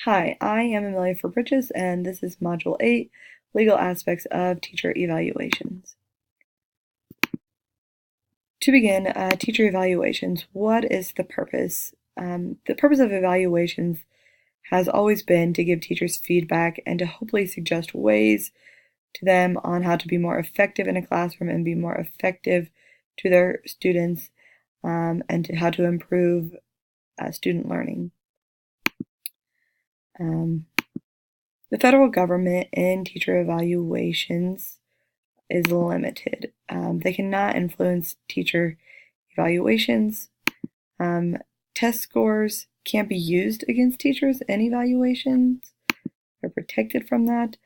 Hi, I am Amelia Fabricius, and this is Module 8, Legal Aspects of Teacher Evaluations. To begin, teacher evaluations. What is the purpose? The purpose of evaluations has always been to give teachers feedback and to hopefully suggest ways to them on how to be more effective in a classroom and be more effective to their students, and to how to improve student learning. The federal government in teacher evaluations is limited. They cannot influence teacher evaluations. Test scores can't be used against teachers in evaluations. They're protected from that.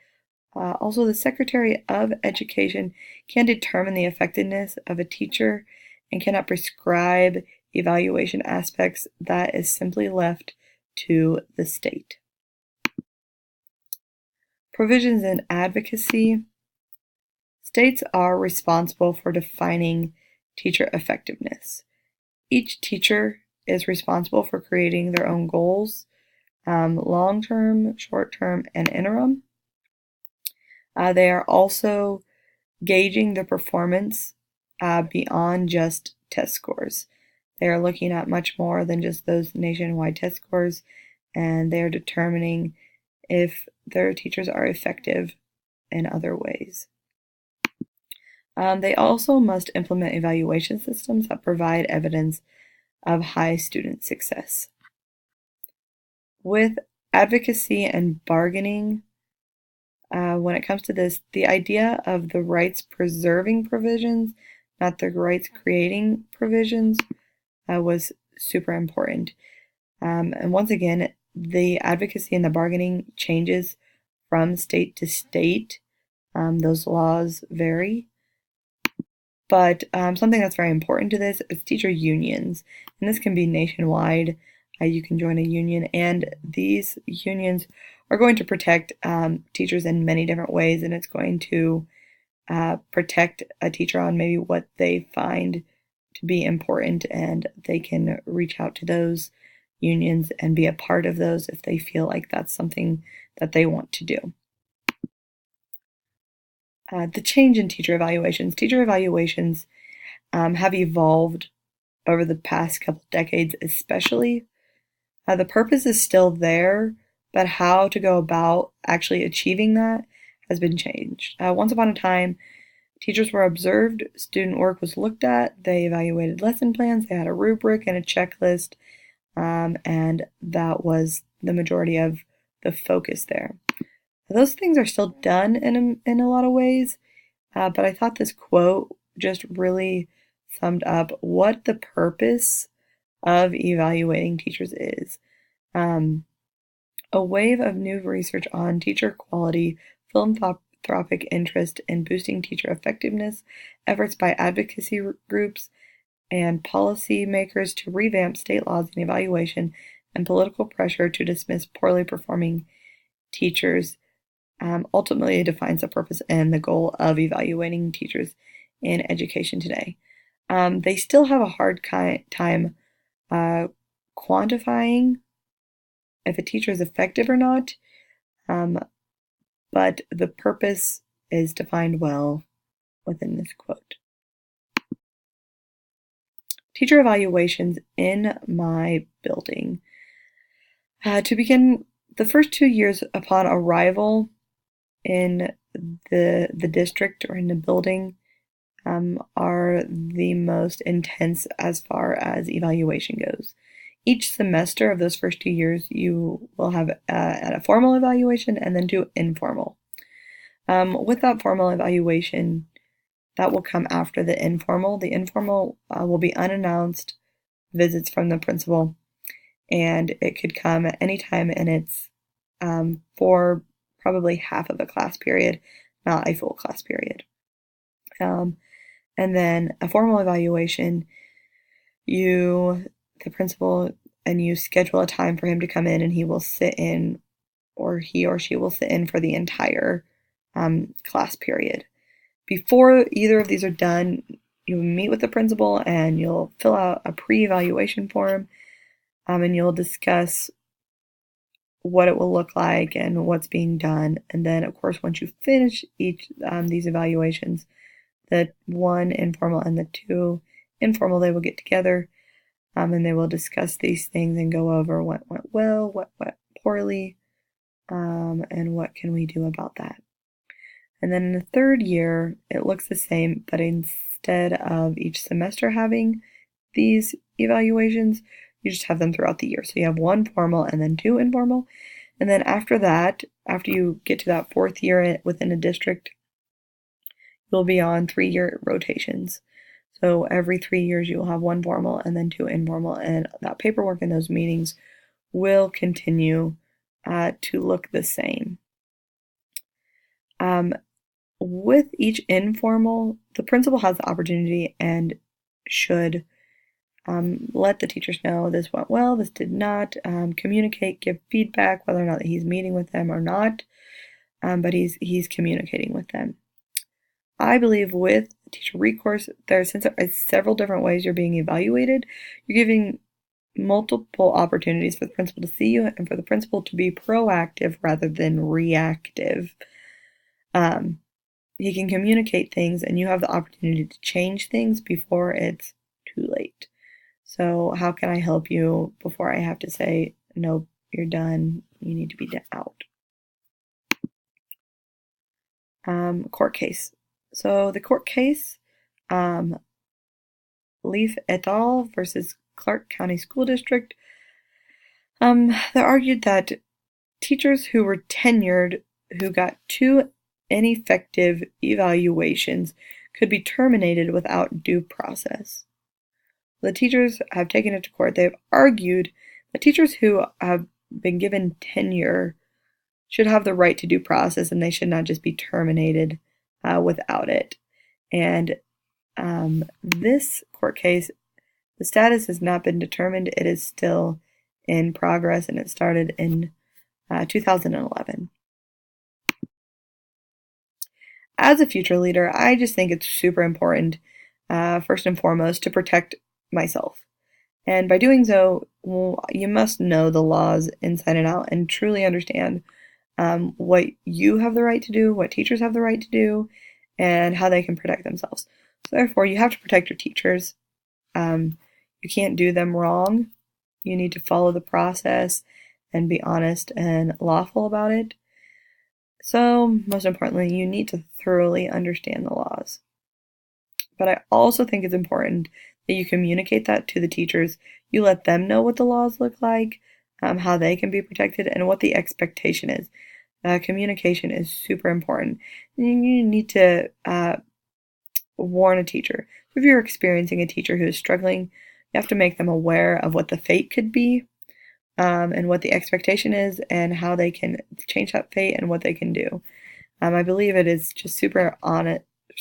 Also, the Secretary of Education can determine the effectiveness of a teacher and cannot prescribe evaluation aspects. That is simply left to the state. Provisions in advocacy. States are responsible for defining teacher effectiveness. Each teacher is responsible for creating their own goals, long-term, short-term, and interim. They are also gauging the performance beyond just test scores. They are looking at much more than just those nationwide test scores, and they are determining if their teachers are effective in other ways. They also must implement evaluation systems that provide evidence of high student success. With advocacy and bargaining, when it comes to this, the idea of the rights preserving provisions, not the rights creating provisions, was super important. And once again, the advocacy and the bargaining changes from state to state. Those laws vary. But something that's very important to this is teacher unions, and this can be nationwide. You can join a union, and these unions are going to protect teachers in many different ways, and it's going to protect a teacher on maybe what they find to be important, and they can reach out to those unions and be a part of those if they feel like that's something that they want to do. The change in teacher evaluations. Teacher evaluations have evolved over the past couple decades, especially. The purpose is still there, but how to go about actually achieving that has been changed. Once upon a time, teachers were observed, student work was looked at, they evaluated lesson plans, they had a rubric and a checklist, and that was the majority of the focus there. Those things are still done in a lot of ways, but I thought this quote just really summed up what the purpose of evaluating teachers is. A wave of new research on teacher quality, philanthropic interest in boosting teacher effectiveness, efforts by advocacy groups and policymakers to revamp state laws and evaluation, and political pressure to dismiss poorly performing teachers ultimately defines the purpose and the goal of evaluating teachers in education today. They still have a hard time quantifying if a teacher is effective or not, but the purpose is defined well within this quote. Teacher evaluations in my building. To begin, the first 2 years upon arrival in the district or in the building are the most intense as far as evaluation goes. Each semester of those first 2 years, you will have a formal evaluation and then do informal. With that formal evaluation, that will come after the informal. The informal will be unannounced visits from the principal, and it could come at any time, and it's for probably half of a class period, not a full class period. And then a formal evaluation, the principal, and you schedule a time for him to come in, and he will sit in, or he or she will sit in for the entire class period. Before either of these are done, you'll meet with the principal and you'll fill out a pre-evaluation form, and you'll discuss what it will look like and what's being done. And then, of course, once you finish each these evaluations, the one informal and the two informal, they will get together and they will discuss these things and go over what went well, what went poorly, and what can we do about that. And then in the third year, it looks the same, but instead of each semester having these evaluations, you just have them throughout the year. So you have one formal and then two informal. And then after that, after you get to that fourth year within a district, you'll be on 3-year rotations. So every 3 years, you'll have one formal and then two informal, and that paperwork in those meetings will continue to look the same. With each informal, the principal has the opportunity and should let the teachers know this went well, this did not, communicate, give feedback, whether or not he's meeting with them or not, but he's communicating with them. I believe with teacher recourse, since there are several different ways you're being evaluated, you're giving multiple opportunities for the principal to see you and for the principal to be proactive rather than reactive. He can communicate things and you have the opportunity to change things before it's too late. So how can I help you before I have to say, nope, you're done, you need to be out. Court case. So the court case, Leaf et al. Versus Clark County School District, they argued that teachers who were tenured, who got 2 ineffective evaluations, could be terminated without due process. The teachers have taken it to court. They've argued that teachers who have been given tenure should have the right to due process and they should not just be terminated without it. And this court case, the status has not been determined. It is still in progress and it started in 2011. As a future leader, I just think it's super important, first and foremost, to protect myself. And by doing so, you must know the laws inside and out and truly understand what you have the right to do, what teachers have the right to do, and how they can protect themselves. So therefore, you have to protect your teachers. You can't do them wrong. You need to follow the process and be honest and lawful about it. So, most importantly, you need to thoroughly understand the laws. But I also think it's important that you communicate that to the teachers. You let them know what the laws look like, how they can be protected, and what the expectation is. Communication is super important. You need to warn a teacher. If you're experiencing a teacher who is struggling, you have to make them aware of what the fate could be, and what the expectation is, and how they can change that fate and what they can do. I believe it is just super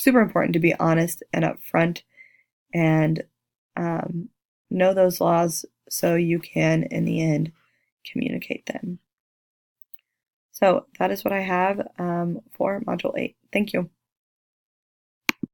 important to be honest and upfront and know those laws so you can, in the end, communicate them. So that is what I have for Module 8. Thank you.